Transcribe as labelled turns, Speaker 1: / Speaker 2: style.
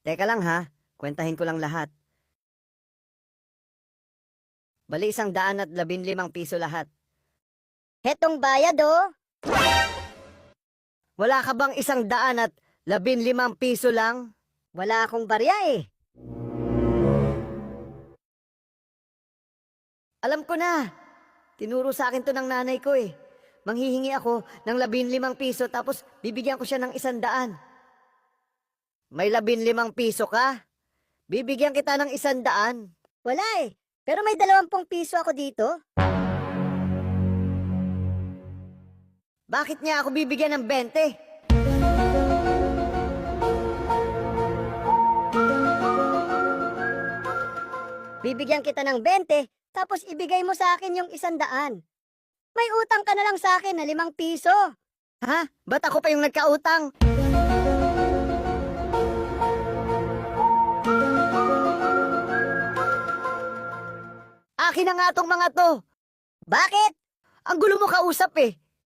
Speaker 1: Teka lang ha, kwentahin ko lang lahat. Bali 115 lahat.
Speaker 2: Hetong bayad oh.
Speaker 1: Wala ka bang 115 lang?
Speaker 2: Wala akong barya eh.
Speaker 1: Alam ko na. Tinuro sa akin to ng nanay ko eh. Manghihingi ako ng 15 tapos bibigyan ko siya ng 100. May 15 ka? Bibigyan kita ng 100.
Speaker 2: Wala eh. Pero may 20 piso ako dito.
Speaker 1: Bakit niya ako bibigyan ng 20?
Speaker 2: Bibigyan kita ng 20, tapos ibigay mo sa akin yung 100. May utang ka na lang sa akin na 5 piso.
Speaker 1: Ha? Ba't ako pa yung nagkautang? Akin na nga tong mga to.
Speaker 2: Bakit?
Speaker 1: Ang gulo mo kausap eh.